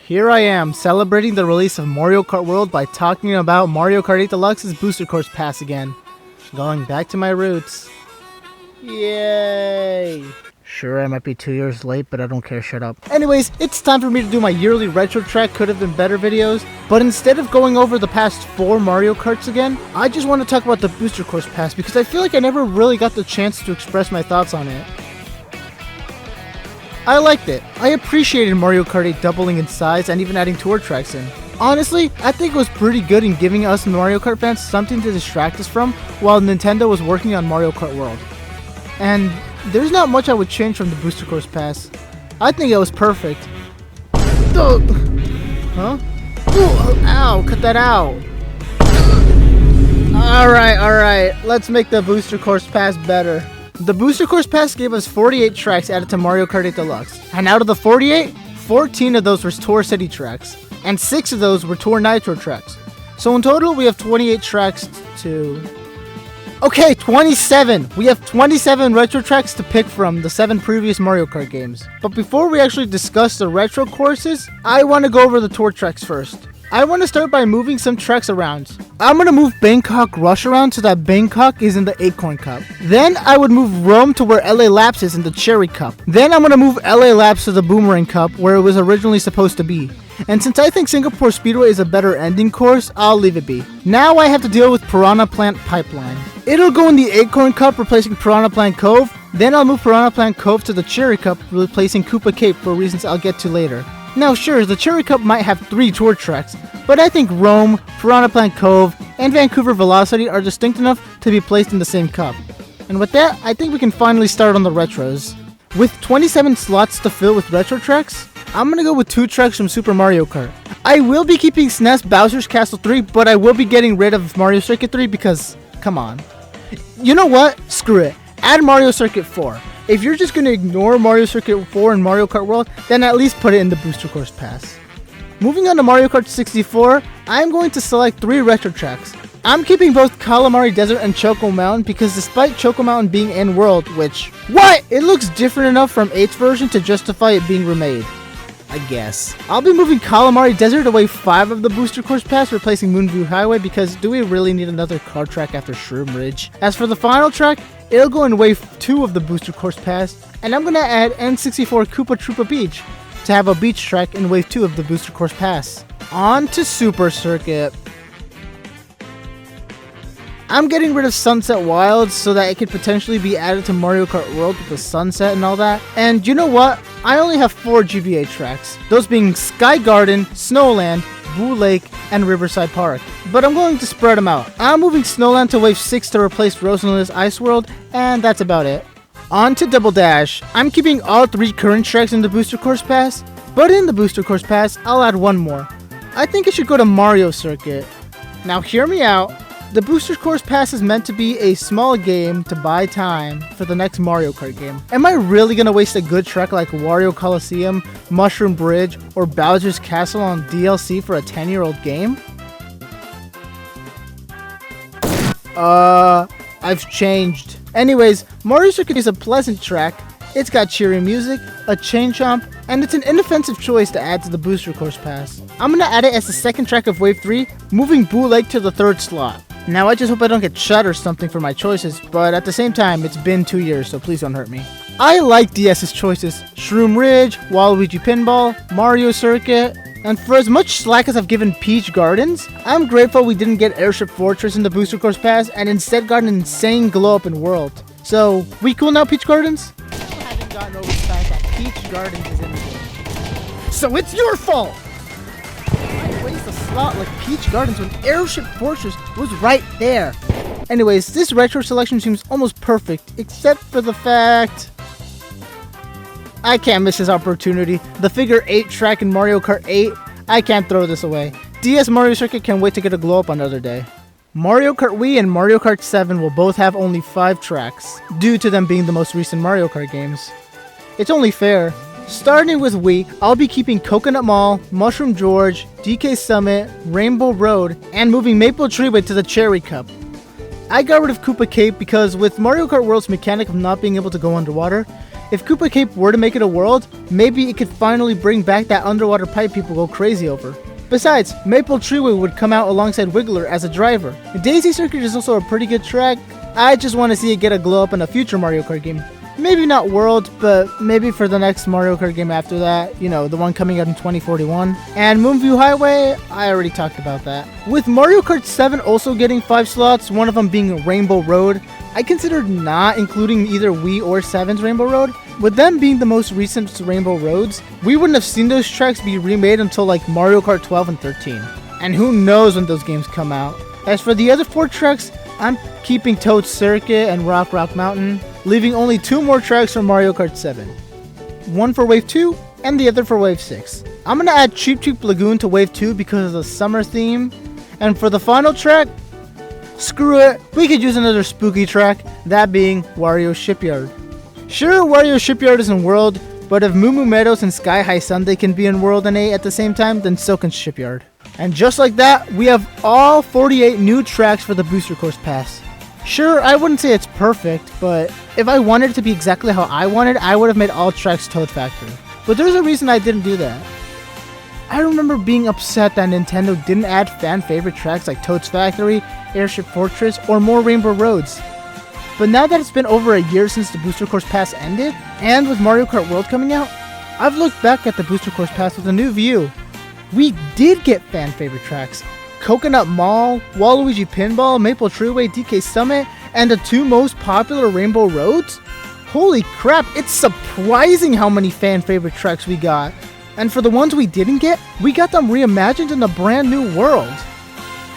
Here I am, celebrating the release of Mario Kart World by talking about Mario Kart 8 Deluxe's Booster Course Pass again. Going back to my roots. Yay! Sure, I might be 2 years late, but I don't care, shut up. Anyways, it's time for me to do my yearly retro track could have been better videos, but instead of going over the past 4 Mario Karts again, I just want to talk about the Booster Course Pass because I feel like I never really got the chance to express my thoughts on it. I liked it. I appreciated Mario Kart 8 doubling in size and even adding tour tracks in. Honestly, I think it was pretty good in giving us Mario Kart fans something to distract us from while Nintendo was working on Mario Kart World. And there's not much I would change from the Booster Course Pass. I think it was perfect. Huh? Ooh, ow, cut that out. Alright, let's make the Booster Course Pass better. The Booster Course Pass gave us 48 tracks added to Mario Kart 8 Deluxe. And out of the 48, 14 of those were Tour City tracks. And 6 of those were Tour Nitro tracks. So in total, we have 28 tracks to... Okay, 27! We have 27 retro tracks to pick from the 7 previous Mario Kart games. But before we actually discuss the retro courses, I want to go over the tour tracks first. I want to start by moving some tracks around. I'm going to move Bangkok Rush around so that Bangkok is in the Acorn Cup. Then I would move Rome to where LA Labs is in the Cherry Cup. Then I'm going to move LA Labs to the Boomerang Cup where it was originally supposed to be. And since I think Singapore Speedway is a better ending course, I'll leave it be. Now I have to deal with Piranha Plant Pipeline. It'll go in the Acorn Cup replacing Piranha Plant Cove. Then I'll move Piranha Plant Cove to the Cherry Cup replacing Koopa Cape for reasons I'll get to later. Now sure, the Cherry Cup might have 3 tour tracks, but I think Rome, Piranha Plant Cove, and Vancouver Velocity are distinct enough to be placed in the same cup. And with that, I think we can finally start on the retros. With 27 slots to fill with retro tracks, I'm gonna go with 2 tracks from Super Mario Kart. I will be keeping SNES Bowser's Castle 3, but I will be getting rid of Mario Circuit 3 because, come on. You know what? Screw it. Add Mario Circuit 4. If you're just going to ignore Mario Circuit 4 and Mario Kart World, then at least put it in the Booster Course Pass. Moving on to Mario Kart 64, I'm going to select 3 retro tracks. I'm keeping both Calamari Desert and Choco Mountain because despite Choco Mountain being in World, which... What? It looks different enough from 8's version to justify it being remade. I guess. I'll be moving Calamari Desert to Wave 5 of the Booster Course Pass, replacing Moonview Highway because do we really need another car track after Shroom Ridge? As for the final track, it'll go in Wave 2 of the Booster Course Pass, and I'm gonna add N64 Koopa Troopa Beach to have a beach track in Wave 2 of the Booster Course Pass. On to Super Circuit. I'm getting rid of Sunset Wilds so that it could potentially be added to Mario Kart World with the sunset and all that. And you know what? I only have 4 GBA tracks, those being Sky Garden, Snowland, Boo Lake, and Riverside Park. But I'm going to spread them out. I'm moving Snowland to Wave 6 to replace Rosalina's Ice World, and that's about it. On to Double Dash. I'm keeping all 3 current tracks in the Booster Course Pass, but in the Booster Course Pass, I'll add 1 more. I think it should go to Mario Circuit. Now hear me out. The Booster Course Pass is meant to be a small game to buy time for the next Mario Kart game. Am I really gonna waste a good track like Wario Coliseum, Mushroom Bridge, or Bowser's Castle on DLC for a 10-year-old game? I've changed. Anyways, Mario Circuit is a pleasant track. It's got cheery music, a chain chomp, and it's an inoffensive choice to add to the Booster Course Pass. I'm gonna add it as the second track of Wave 3, moving Boo Lake to the 3rd slot. Now I just hope I don't get shut or something for my choices, but at the same time, it's been 2 years, so please don't hurt me. I like DS's choices, Shroom Ridge, Waluigi Pinball, Mario Circuit, and for as much slack as I've given Peach Gardens, I'm grateful we didn't get Airship Fortress in the Booster Course Pass and instead got an insane glow-up-in world. So, we cool now, Peach Gardens? I still haven't gotten over the fact that Peach Gardens is in the game. So it's your fault! I placed a slot like Peach Gardens when Airship Fortress was right there. Anyways, this retro selection seems almost perfect, except for the fact... I can't miss this opportunity. The Figure 8 track in Mario Kart 8, I can't throw this away. DS Mario Circuit can't wait to get a glow up another day. Mario Kart Wii and Mario Kart 7 will both have only 5 tracks, due to them being the most recent Mario Kart games. It's only fair. Starting with Wii, I'll be keeping Coconut Mall, Mushroom George, DK Summit, Rainbow Road, and moving Maple Treeway to the Cherry Cup. I got rid of Koopa Cape because with Mario Kart World's mechanic of not being able to go underwater, If Koopa Cape were to make it a world, maybe it could finally bring back that underwater pipe people go crazy over. Besides, Maple Treeway would come out alongside Wiggler as a driver. Daisy Circuit is also a pretty good track. I just want to see it get a glow up in a future Mario Kart game. Maybe not World, but maybe for the next Mario Kart game after that, you know, the one coming out in 2041. And Moonview Highway, I already talked about that. With Mario Kart 7 also getting 5 slots, one of them being Rainbow Road, I considered not including either Wii or 7's Rainbow Road. With them being the most recent Rainbow Roads, we wouldn't have seen those tracks be remade until like Mario Kart 12 and 13. And who knows when those games come out. As for the other 4 tracks, I'm keeping Toad Circuit and Rock Mountain, leaving only 2 more tracks for Mario Kart 7. One for Wave 2 and the other for Wave 6. I'm gonna add Cheep Cheep Lagoon to Wave 2 because of the summer theme. And for the final track, screw it, we could use another spooky track, that being Wario Shipyard. Sure, Wario Shipyard is in World, but if Moo Moo Meadows and Sky High Sundae can be in World and 8 at the same time, then so can Shipyard. And just like that, we have all 48 new tracks for the Booster Course Pass. Sure, I wouldn't say it's perfect, but if I wanted it to be exactly how I wanted, I would have made all tracks Toad Factory. But there's a reason I didn't do that. I remember being upset that Nintendo didn't add fan favorite tracks like Toad's Factory, Airship Fortress, or more Rainbow Roads. But now that it's been over a year since the Booster Course Pass ended, and with Mario Kart World coming out, I've looked back at the Booster Course Pass with a new view. We did get fan favorite tracks. Coconut Mall, Waluigi Pinball, Maple Treeway, DK Summit, and the 2 most popular Rainbow Roads? Holy crap, it's surprising how many fan favorite tracks we got. And for the ones we didn't get, we got them reimagined in a brand new world.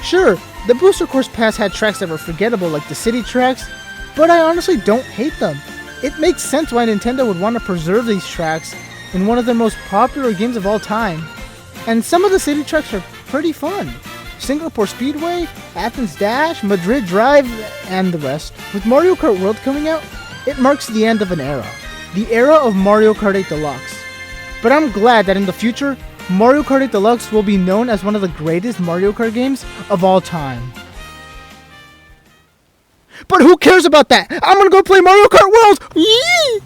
Sure, the Booster Course Pass had tracks that were forgettable like the city tracks, but I honestly don't hate them. It makes sense why Nintendo would want to preserve these tracks in one of their most popular games of all time. And some of the city tracks are pretty fun. Singapore Speedway, Athens Dash, Madrid Drive, and the rest. With Mario Kart World coming out, it marks the end of an era. The era of Mario Kart 8 Deluxe. But I'm glad that in the future, Mario Kart 8 Deluxe will be known as one of the greatest Mario Kart games of all time. But who cares about that? I'm gonna go play Mario Kart World! Yee!